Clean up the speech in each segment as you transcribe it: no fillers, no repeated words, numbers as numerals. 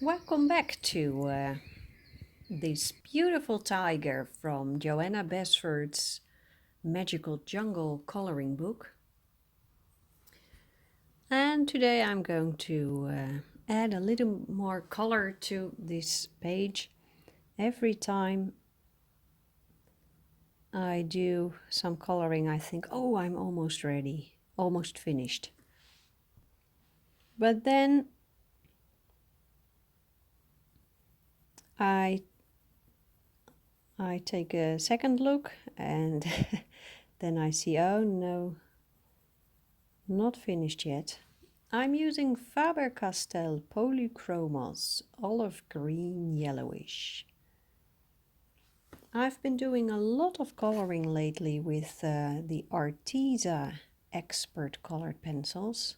Welcome back to this beautiful tiger from Johanna Basford's Magical Jungle coloring book. And today I'm going to add a little more color to this page. Every time I do some coloring, I think, oh, I'm almost ready, almost finished. But then I take a second look and then I see, oh no, not finished yet. I'm using Faber Castell Polychromos olive green yellowish. I've been doing a lot of coloring lately with the Artesia expert colored pencils.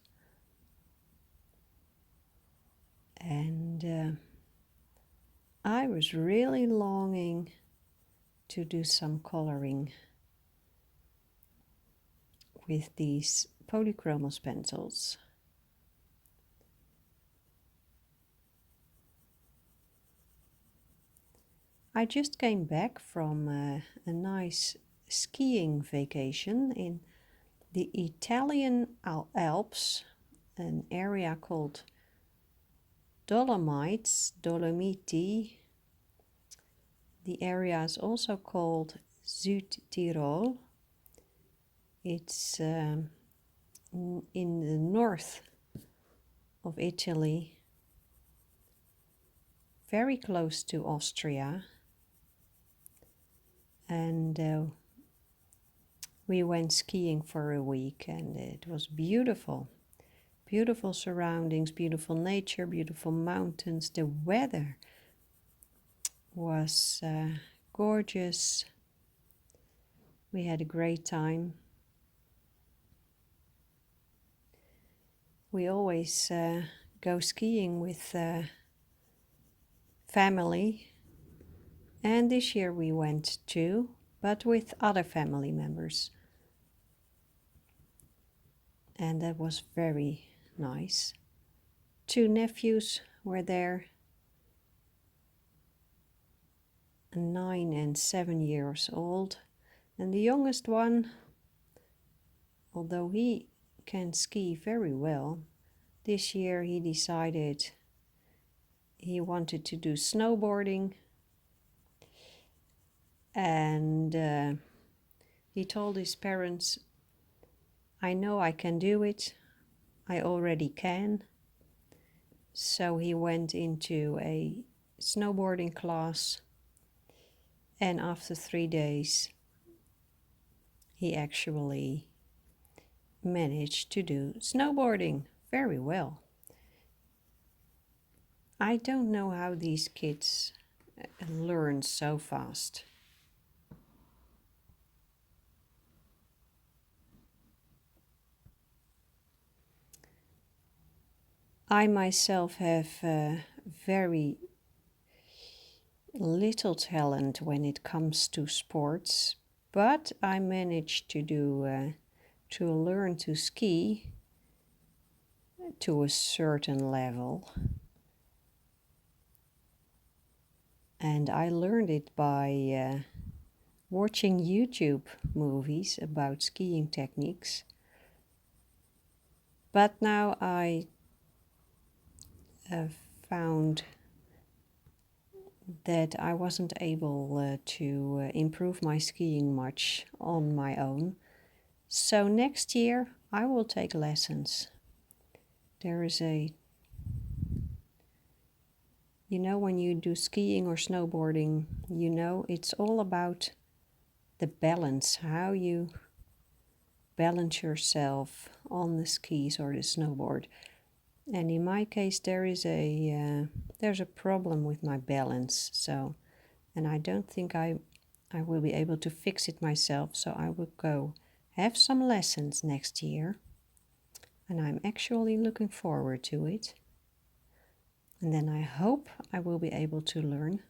And I was really longing to do some coloring with these Polychromos pencils. I just came back from a nice skiing vacation in the Italian Alps, an area called Dolomiti. The area is also called Südtirol. It's in the north of Italy, very close to Austria. And we went skiing for a week and it was beautiful. Beautiful surroundings, beautiful nature, beautiful mountains. The weather was gorgeous. We had a great time. We always go skiing with family. And this year we went too, but with other family members. And that was very nice. 2 nephews were there, 9 and 7 years old. And the youngest one, although he can ski very well, this year he decided he wanted to do snowboarding. And he told his parents, I know I can do it. I already can. So he went into a snowboarding class. And after 3 days, he actually managed to do snowboarding very well. I don't know how these kids learn so fast. I myself have very little talent when it comes to sports, but I managed to learn to ski to a certain level. And I learned it by watching YouTube movies about skiing techniques. But now I found that I wasn't able to improve my skiing much on my own. So next year I will take lessons. There is when you do skiing or snowboarding, it's all about the balance, how you balance yourself on the skis or the snowboard. And in my case, there's a problem with my balance. And I don't think I will be able to fix it myself. So I will go have some lessons next year. And I'm actually looking forward to it. And then I hope I will be able to learn.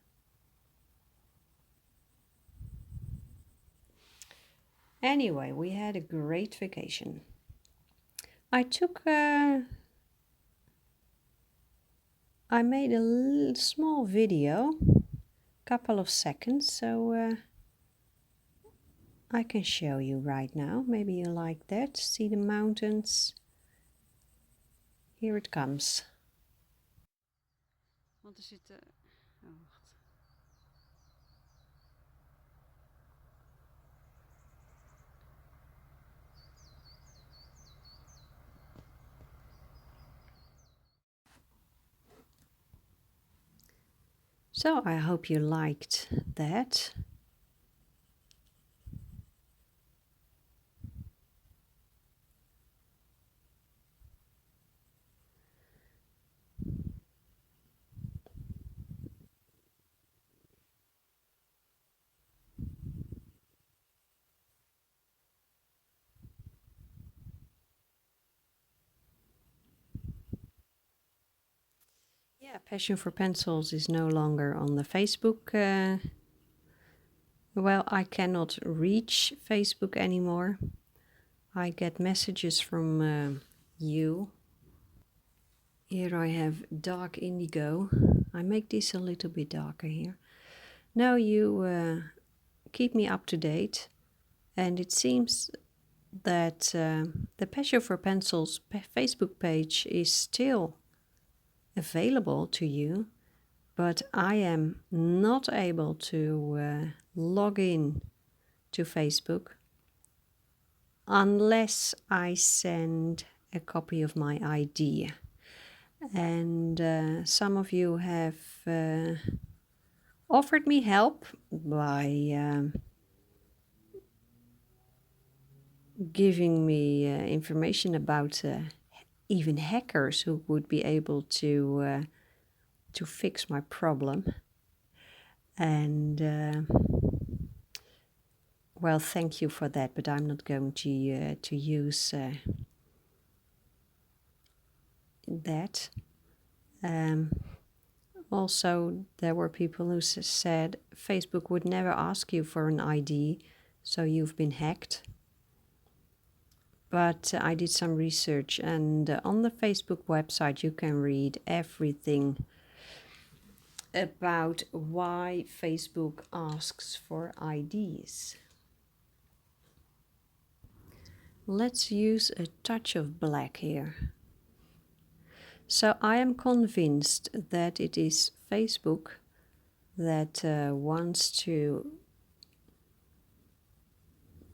Anyway, we had a great vacation. I took a I made a small video, couple of seconds, so I can show you right now. Maybe you like that. See the mountains? Here it comes. Want er zitten... Oh, wacht. So I hope you liked that. Yeah, Passion for Pencils is no longer on the Facebook. Well, I cannot reach Facebook anymore. I get messages from you. Here I have dark indigo. I make this a little bit darker here. Now you keep me up to date, and it seems that the Passion for Pencils Facebook page is still available to you, but I am not able to log in to Facebook unless I send a copy of my ID. And some of you have offered me help by giving me information about even hackers who would be able to fix my problem. And well, thank you for that, but I'm not going to use that. Also, there were people who said Facebook would never ask you for an ID, so you've been hacked. But I did some research, and on the Facebook website you can read everything about why Facebook asks for IDs. Let's use a touch of black here. So I am convinced that it is Facebook that wants to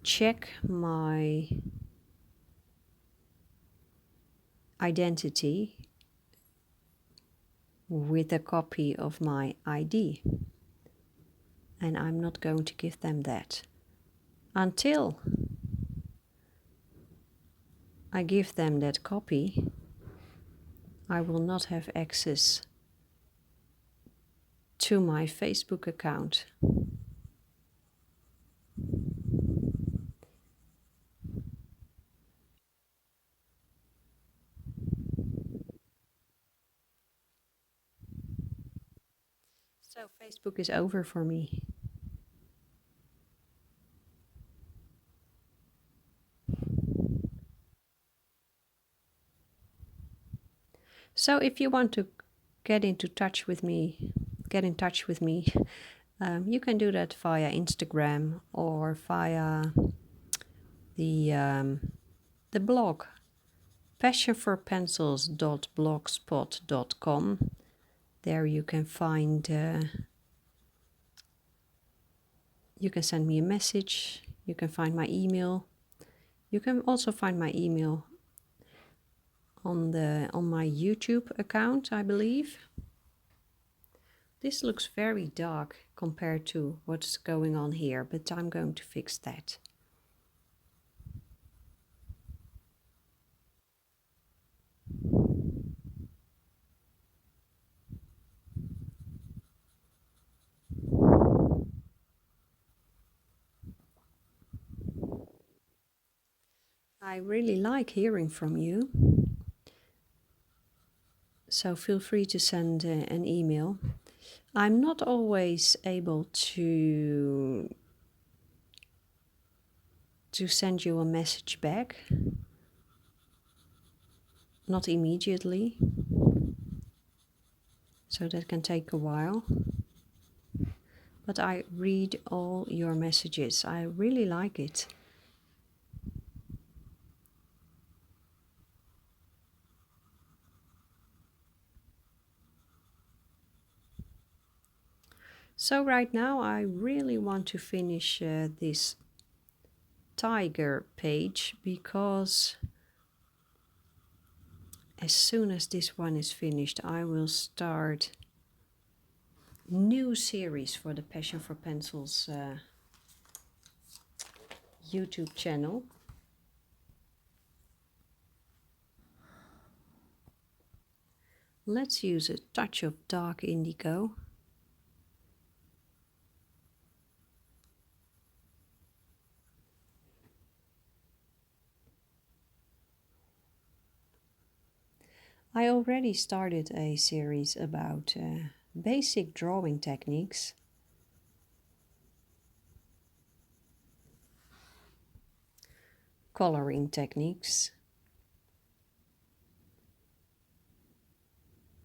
check my identity with a copy of my ID. And I'm not going to give them that. Until I give them that copy, I will not have access to my Facebook account. So Facebook is over for me. So if you want to get in touch with me, you can do that via Instagram or via the blog passionforpencils.blogspot.com. There you can find, you can send me a message, you can find my email. You can also find my email on my YouTube account, I believe. This looks very dark compared to what's going on here, but I'm going to fix that. I really like hearing from you, so feel free to send an email. I'm not always able to send you a message back, not immediately. so that can take a while. But I read all your messages. I really like it. So right now I really want to finish this tiger page, because as soon as this one is finished I will start new series for the Passion for Pencils YouTube channel. Let's use a touch of dark indigo. I already started a series about basic drawing techniques. Coloring techniques.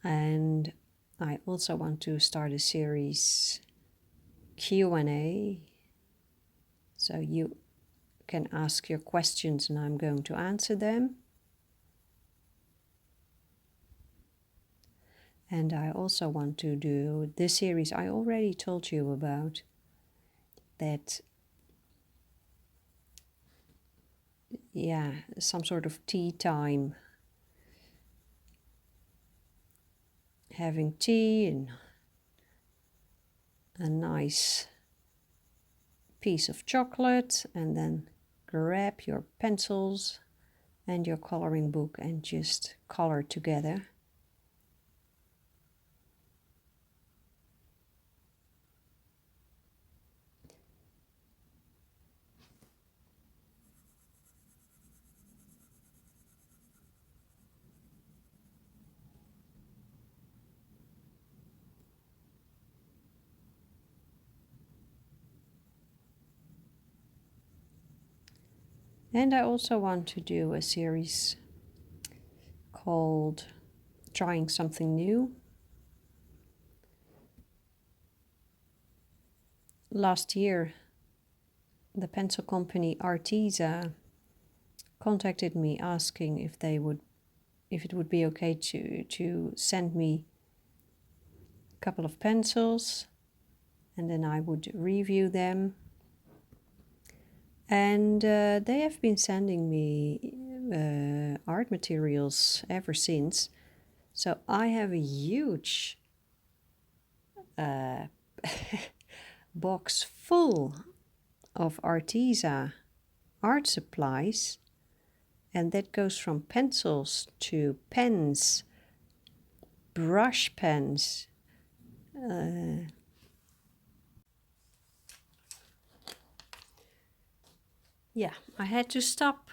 And I also want to start a series Q&A. So you can ask your questions and I'm going to answer them. And I also want to do this series I already told you about, that, yeah, some sort of tea time. Having tea and a nice piece of chocolate, and then grab your pencils and your coloring book and just color together. And I also want to do a series called Trying Something New. Last year, the pencil company Artesia contacted me asking if it would be okay to send me a couple of pencils, and then I would review them. And they have been sending me art materials ever since. So I have a huge box full of Artesia art supplies, and that goes from pencils to pens, brush pens, yeah, I had to stop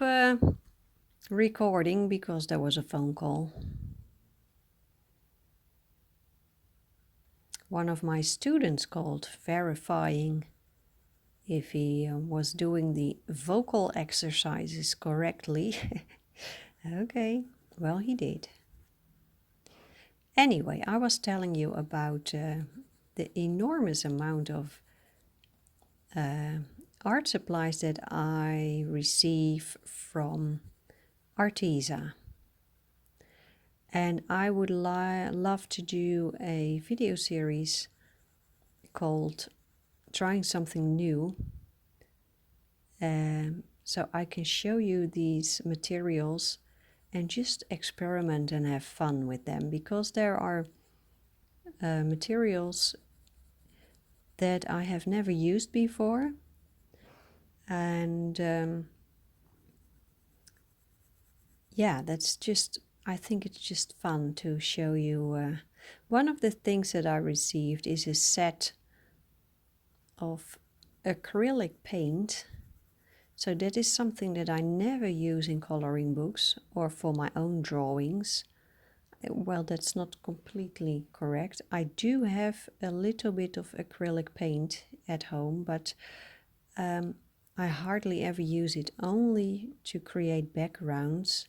recording because there was a phone call. One of my students called, verifying if he was doing the vocal exercises correctly. Okay, well, he did. Anyway, I was telling you about the enormous amount of art supplies that I receive from Artesia. And I would love to do a video series called Trying Something New. So I can show you these materials and just experiment and have fun with them, because there are materials that I have never used before. And yeah, that's just, I think it's just fun to show you. One of the things that I received is a set of acrylic paint. So that is something that I never use in coloring books or for my own drawings. Well, that's not completely correct. I do have a little bit of acrylic paint at home, but I hardly ever use it, only to create backgrounds.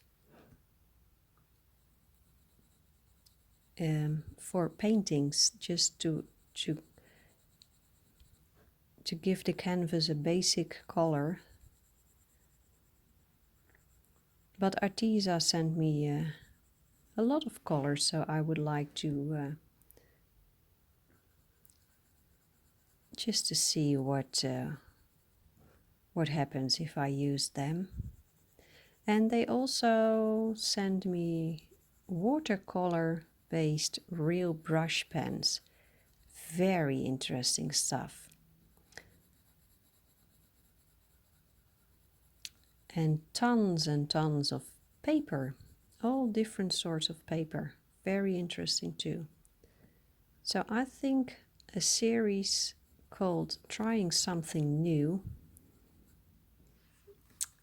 for paintings, just to give the canvas a basic color. But Artesia sent me a lot of colors, so I would like to just to see what happens if I use them. And they also send me watercolor based real brush pens. Very interesting stuff. And tons of paper, all different sorts of paper. Very interesting too. So I think a series called Trying Something New,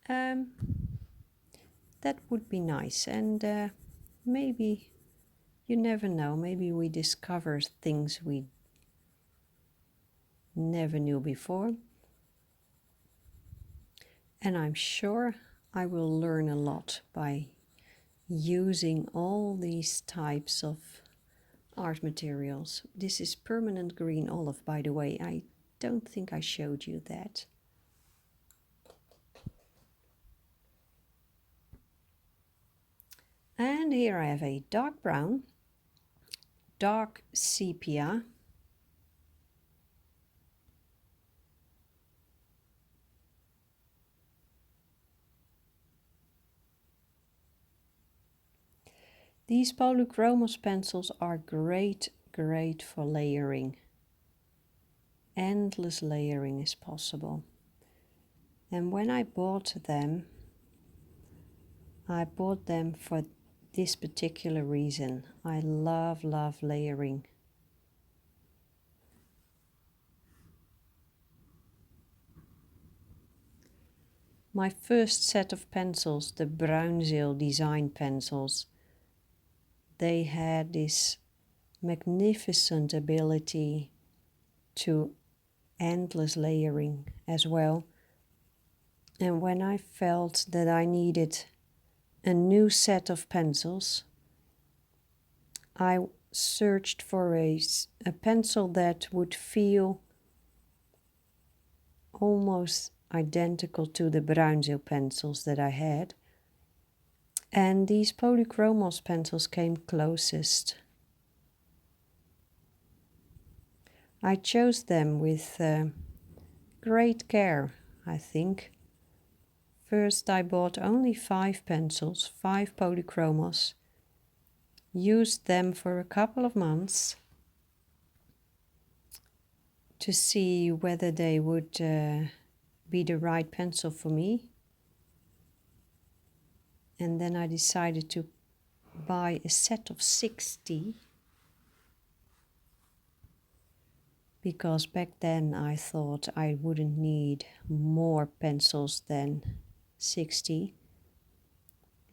that would be nice. And maybe, you never know, maybe we discover things we never knew before. And I'm sure I will learn a lot by using all these types of art materials. This is permanent green olive, by the way. I don't think I showed you that. And here I have a dark brown, dark sepia, these Polychromos pencils are great for layering. Endless layering is possible. And when I bought them for this particular reason. I love layering. My first set of pencils, the Bruinzeel design pencils, they had this magnificent ability to endless layering as well. And when I felt that I needed a new set of pencils, I searched for a pencil that would feel almost identical to the Bruinzeel pencils that I had. And these Polychromos pencils came closest. I chose them with great care, I think. First I bought only 5 pencils, 5 Polychromos, used them for a couple of months to see whether they would be the right pencil for me. And then I decided to buy a set of 60, because back then I thought I wouldn't need more pencils than 60.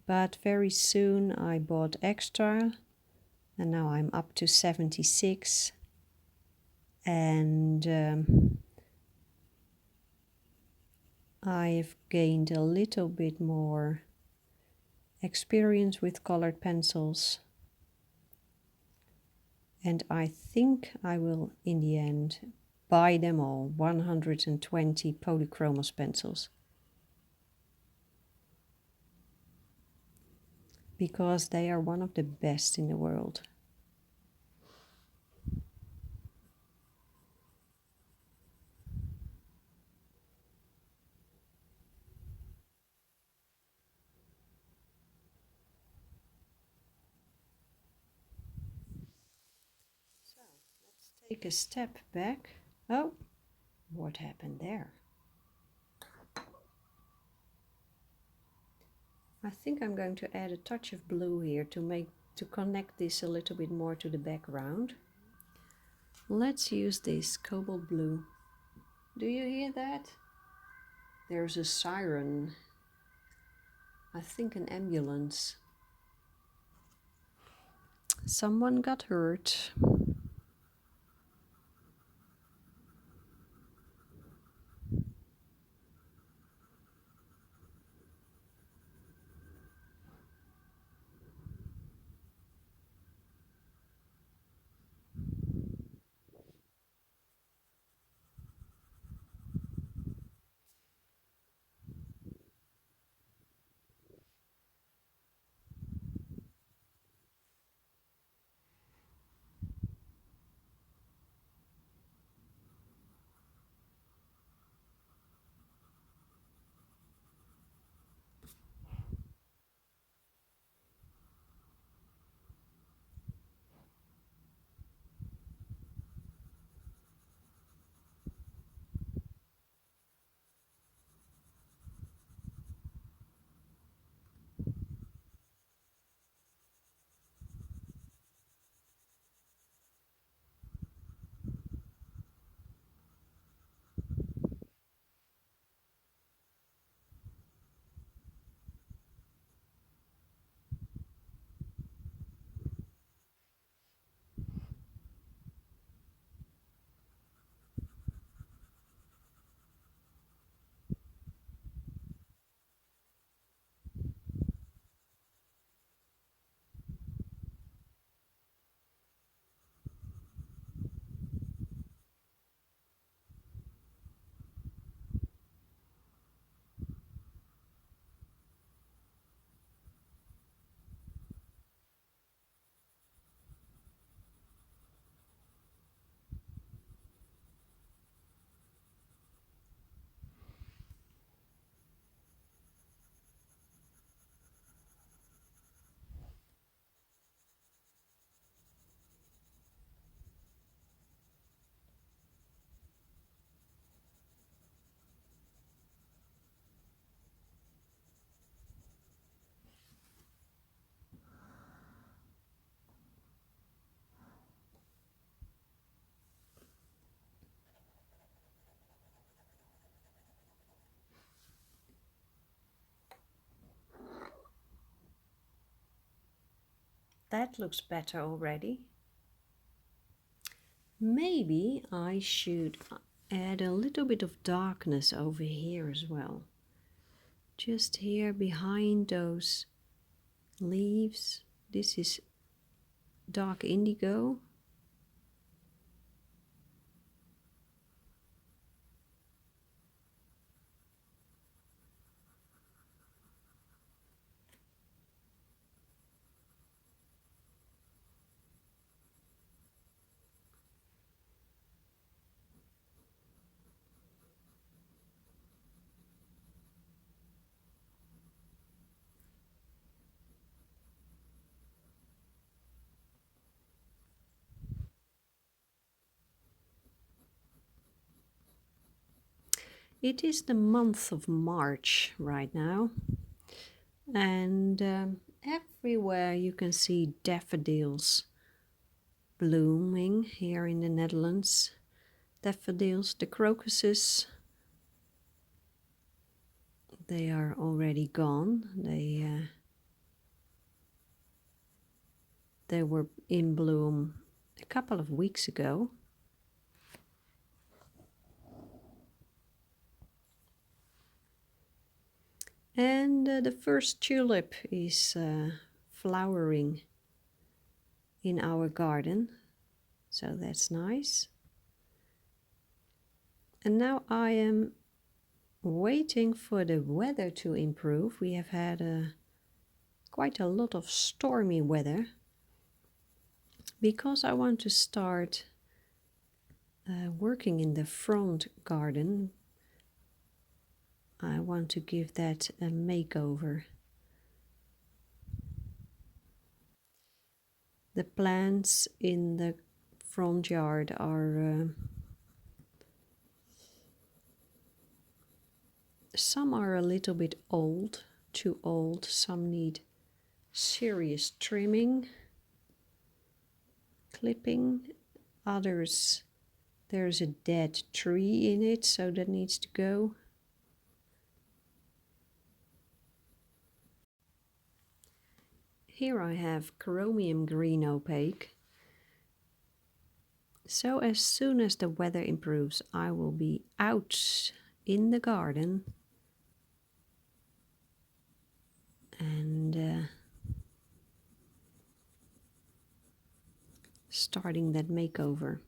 But very soon I bought extra, and now I'm up to 76. And I've gained a little bit more experience with colored pencils. And I think I will, in the end, buy them all, 120 Polychromos pencils. Because they are one of the best in the world. So, let's take a step back. Oh, what happened there? I think I'm going to add a touch of blue here to connect this a little bit more to the background. Let's use this cobalt blue. Do you hear that? There's a siren. I think an ambulance. Someone got hurt. that looks better already. Maybe I should add a little bit of darkness over here as well. Just here behind those leaves. This is dark indigo. It is the month of March right now, and everywhere you can see daffodils blooming here in the Netherlands. Daffodils, the crocuses, they are already gone. They were in bloom a couple of weeks ago. And the first tulip is flowering in our garden, so that's nice. And now I am waiting for the weather to improve. We have had quite a lot of stormy weather, because I want to start working in the front garden. I want to give that a makeover. The plants in the front yard are some are a little bit old, too old. Some need serious trimming, clipping. Others, there's a dead tree in it, so that needs to go. Here I have chromium green opaque. So as soon as the weather improves, I will be out in the garden and starting that makeover.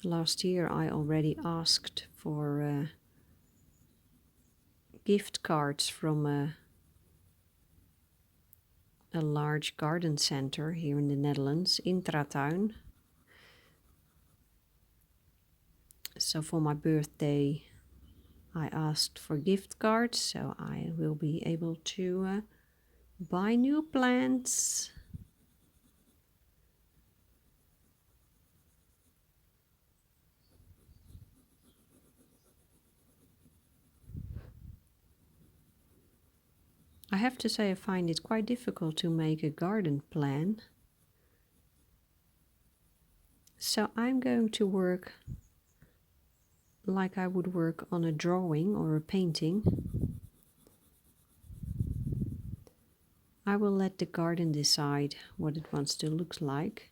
Last year I already asked for gift cards from a large garden center here in the Netherlands, Intratuin. So for my birthday I asked for gift cards, so I will be able to buy new plants. I have to say I find it quite difficult to make a garden plan. So I'm going to work like I would work on a drawing or a painting. I will let the garden decide what it wants to look like.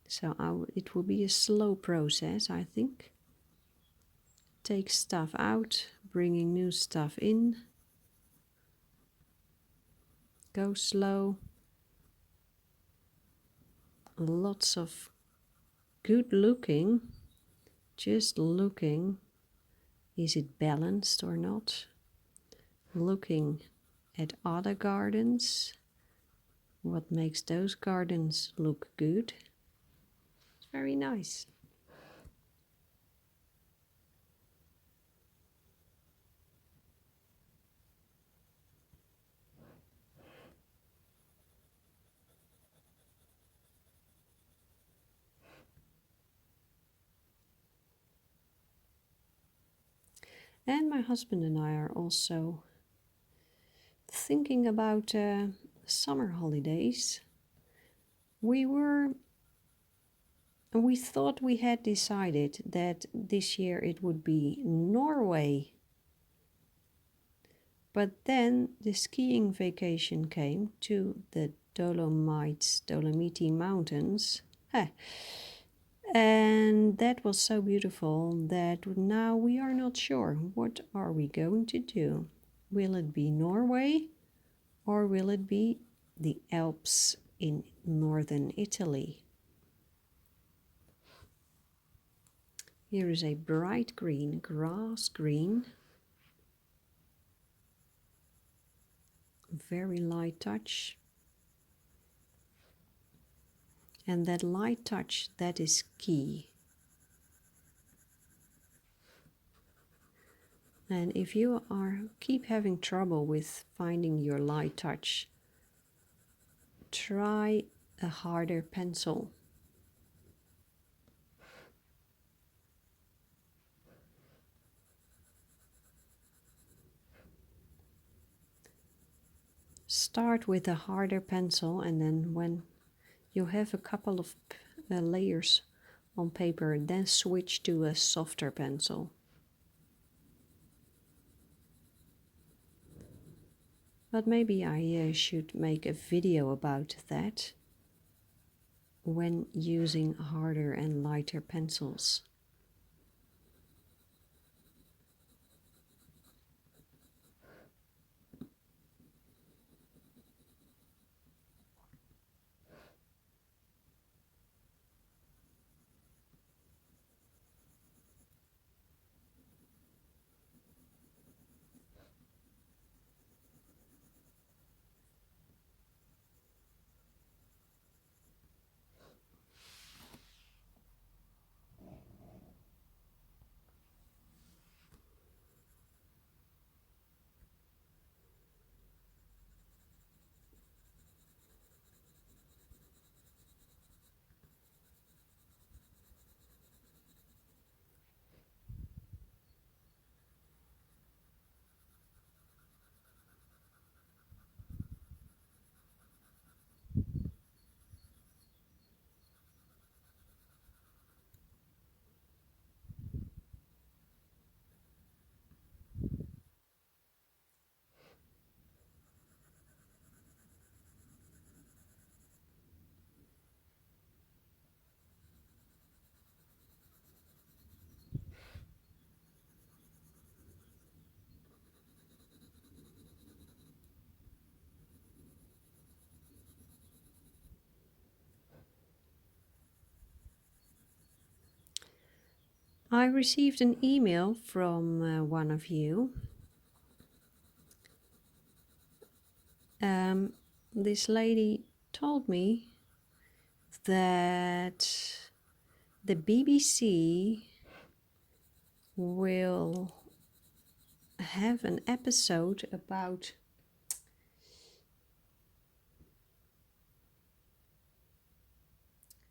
So it will be a slow process, I think. Take stuff out, bringing new stuff in. Go slow. Lots of good looking. Just looking. Is it balanced or not? Looking at other gardens. What makes those gardens look good? It's very nice. And my husband and I are also thinking about summer holidays. We thought we had decided that this year it would be Norway But then the skiing vacation came to the Dolomite Mountains. And that was so beautiful that now we are not sure. What are we going to do? Will it be Norway or will it be the Alps in northern Italy? Here is a bright green, grass green. Very light touch. And that light touch, that is key. And if you keep having trouble with finding your light touch, try a harder pencil. Start with a harder pencil, and then when you have a couple of layers on paper, then switch to a softer pencil. But maybe I should make a video about that when using harder and lighter pencils. I received an email from one of you. This lady told me that the BBC will have an episode about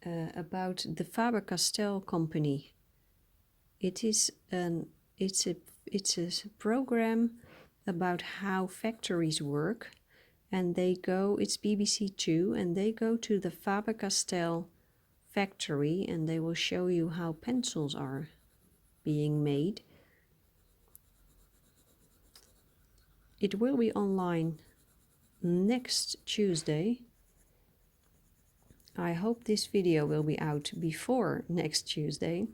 the Faber Castell company. It's a program about how factories work, and it's BBC 2, and they go to the Faber Castell factory and they will show you how pencils are being made. It will be online next Tuesday. I hope this video will be out before next Tuesday.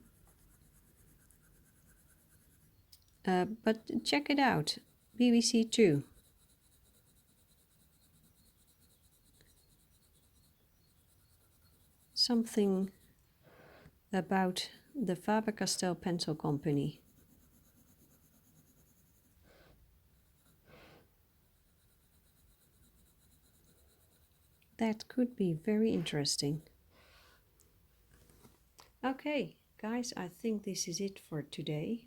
But check it out, BBC 2. Something about the Faber Castell Pencil Company. That could be very interesting. Okay, guys, I think this is it for today.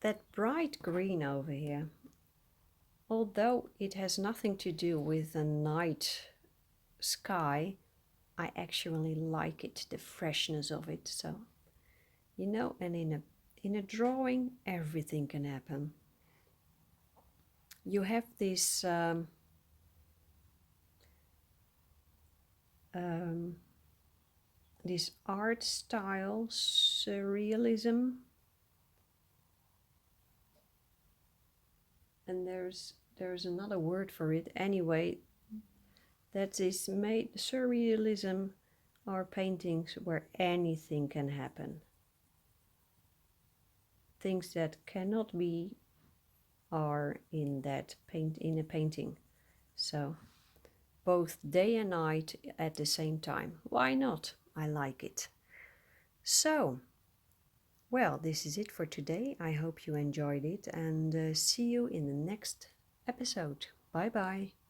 That bright green over here, although it has nothing to do with the night sky, I actually like it, the freshness of it. So, you know, and in a drawing, everything can happen. You have this this art style, surrealism, and there's another word for it. Anyway, that is made surrealism are paintings where anything can happen. Things that cannot be are in a painting. So both day and night at the same time. Why not? I like it. So, well, this is it for today. I hope you enjoyed it, and see you in the next episode. Bye bye.